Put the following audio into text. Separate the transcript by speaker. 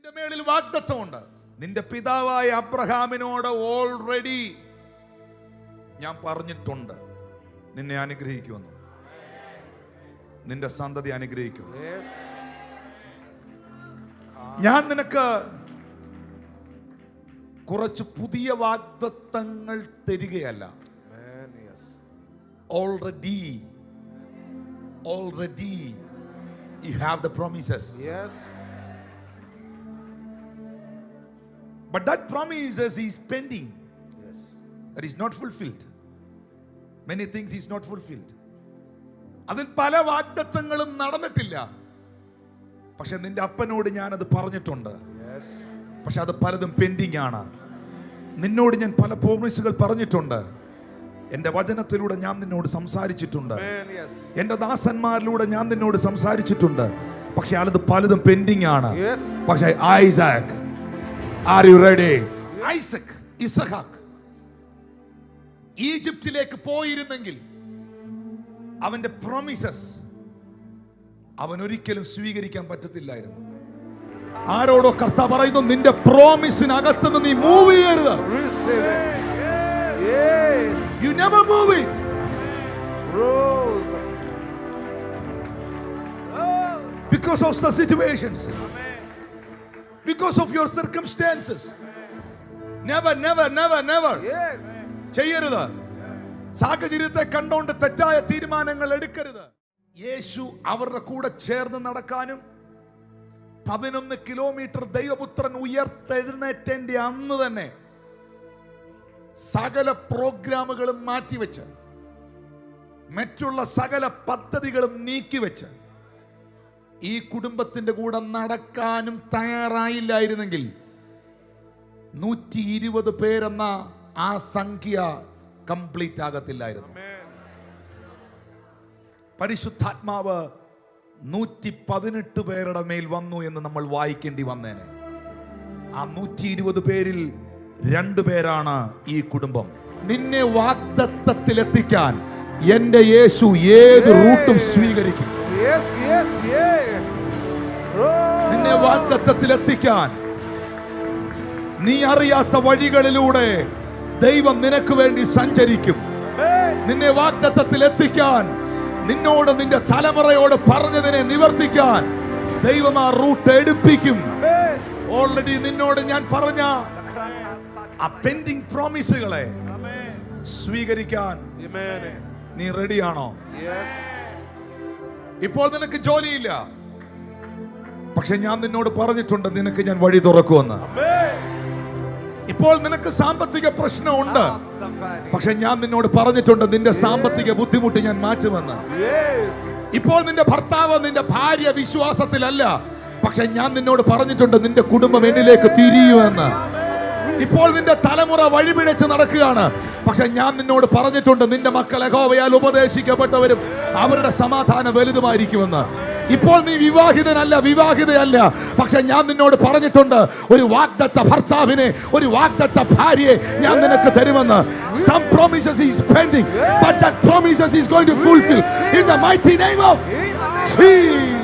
Speaker 1: നിന്റെ മേളിൽ വാഗ്ദത്തമുണ്ട്. നിന്റെ പിതാവായ അബ്രഹാമിനോട് ഓൾറെഡി ഞാൻ പറഞ്ഞിട്ടുണ്ട് നിന്നെ അനുഗ്രഹിക്കുമെന്ന്, നിന്റെ സന്തതി അനുഗ്രഹിക്കും. ഞാൻ നിനക്ക് കുറച്ച് പുതിയ വാഗ്ദത്തങ്ങൾ തരികയല്ല. Already you have the promises.
Speaker 2: Yes.
Speaker 1: But that promises is pending.
Speaker 2: Yes.
Speaker 1: That is not fulfilled. Many things is not fulfilled. അതിൽ പല വാഗ്ദത്തങ്ങളും നടന്നിട്ടില്ല. പക്ഷെ നിന്റെ അപ്പനോട് ഞാൻ അത് പറഞ്ഞിട്ടുണ്ട്.
Speaker 2: Yes.
Speaker 1: പക്ഷെ അത് പലതും പെൻഡിങ് ആണ്. നിന്നോട് ഞാൻ പല പ്രോമിസുകൾ പറഞ്ഞിട്ടുണ്ട്. എന്റെ വചനത്തിലൂടെ ഞാൻ നിന്നോട് സംസാരിച്ചിട്ടുണ്ട്. എന്റെ ദാസന്മാരിലൂടെ ഞാൻ നിന്നോട് സംസാരിച്ചിട്ടുണ്ട്. പക്ഷെ അത് പലതും പെൻഡിങ് ആണ്. പക്ഷെ Isaac, are you ready? Isaac, ഇസഹാക്ക് ഈജിപ്തിലേക്ക് പോയിരുന്നെങ്കിൽ അവന്റെ പ്രോമിസസ് അവൻ ഒരിക്കലും സ്വീകരിക്കാൻ പറ്റത്തില്ലായിരുന്നു. ആരോടോ കർത്താവ് പറയുന്നു, നിന്റെ പ്രോമിസിനകത്തുനിന്ന് നീ മൂവ് ചെയ്യരുത്. You never move it. Because of the situations, because of your circumstances. Never.
Speaker 2: Yes.
Speaker 1: ചെയ്യരുത്. സാഹചര്യത്തെ കണ്ടുകൊണ്ട് തെറ്റായ തീരുമാനങ്ങൾ എടുക്കരുത്. യേശു അവരുടെ കൂടെ ചേർന്ന് നടക്കാനും 11 കിലോമീറ്റർ ദൈവപുത്രൻ ഉയർത്തെഴുന്നേറ്റേണ്ട അന്ന് തന്നെ സകല പ്രോഗ്രാമുകളും മാറ്റിവെച്ച്, മറ്റുള്ള സകല പദ്ധതികളും നീക്കിവെച്ച് ഈ കുടുംബത്തിന്റെ കൂടെ നടക്കാനും തയ്യാറായില്ലായിരുന്നെങ്കിൽ 120 പേരെന്ന ആ സംഖ്യ കംപ്ലീറ്റ് ആകത്തില്ലായിരുന്നു. പരിശുദ്ധാത്മാവ് 118 പേരുടെ മേൽ വന്നു എന്ന് നമ്മൾ വായിക്കേണ്ടി വന്നേനെ. ആ 120 പേരിൽ 2 പേരാണ് ഈ കുടുംബം. നിന്നെ വാഗ്ദത്തത്തിലെത്തിക്കാൻ എന്റെ യേശു ഏത് റൂട്ടും സ്വീകരിക്കും. നിന്നെ വാഗ്ദത്തത്തിലെത്തിക്കാൻ നീ അറിയാത്ത വഴികളിലൂടെ ദൈവം നിനക്ക് വേണ്ടി സഞ്ചരിക്കും. നിന്നെ വാഗ്ദത്തത്തിലെത്തിക്കാൻ, നിന്നോട് നിന്റെ തലമുറയോട് പറഞ്ഞതിനെ നിവർത്തിക്കാൻ ദൈവം ആ റൂട്ട് എടുപ്പിക്കും. ഓൾറെഡി നിന്നോട് ഞാൻ പറഞ്ഞ ആ പെൻഡിങ് പ്രോമിസുകളെ സ്വീകരിക്കാൻ നീ റെഡിയാണോ? ഇപ്പോൾ നിനക്ക് ജോലിയില്ല, പക്ഷെ ഞാൻ നിന്നോട് പറഞ്ഞിട്ടുണ്ട് നിനക്ക് ഞാൻ വഴി തുറക്കുമെന്ന്. ഇപ്പോൾ നിനക്ക് സാമ്പത്തിക പ്രശ്നമുണ്ട്, പക്ഷെ ഞാൻ നിന്നോട് പറഞ്ഞിട്ടുണ്ട് നിന്റെ സാമ്പത്തിക ബുദ്ധിമുട്ട് ഞാൻ മാറ്റുമെന്ന്. ഇപ്പോൾ നിന്റെ ഭർത്താവ്, നിന്റെ ഭാര്യ വിശ്വാസത്തിലല്ല, പക്ഷെ ഞാൻ നിന്നോട് പറഞ്ഞിട്ടുണ്ട് നിന്റെ കുടുംബം എന്നിലേക്ക് തിരിയുമെന്ന്. ഇപ്പോൾ നിന്റെ തലമുറ വഴിപിഴച്ച് നടക്കുകയാണ്, പക്ഷെ ഞാൻ നിന്നോട് പറഞ്ഞിട്ടുണ്ട് നിന്റെ മക്കൾ യഹോവയാൽ ഉപദേശിക്കപ്പെട്ടവരും അവരുടെ സമാധാനം വലുതുമായിരിക്കുമെന്ന്. ഇപ്പോൾ നീ വിവാഹിതയല്ല, പക്ഷെ ഞാൻ നിന്നോട് പറഞ്ഞിട്ടുണ്ട് ഒരു വാഗ്ദത്ത ഭർത്താവിനെ, ഒരു വാഗ്ദത്ത ഭാര്യയെ ഞാൻ നിനക്ക് തരുമെന്ന്. Some promises is pending, but that promises is going to fulfill in the mighty name of Jesus.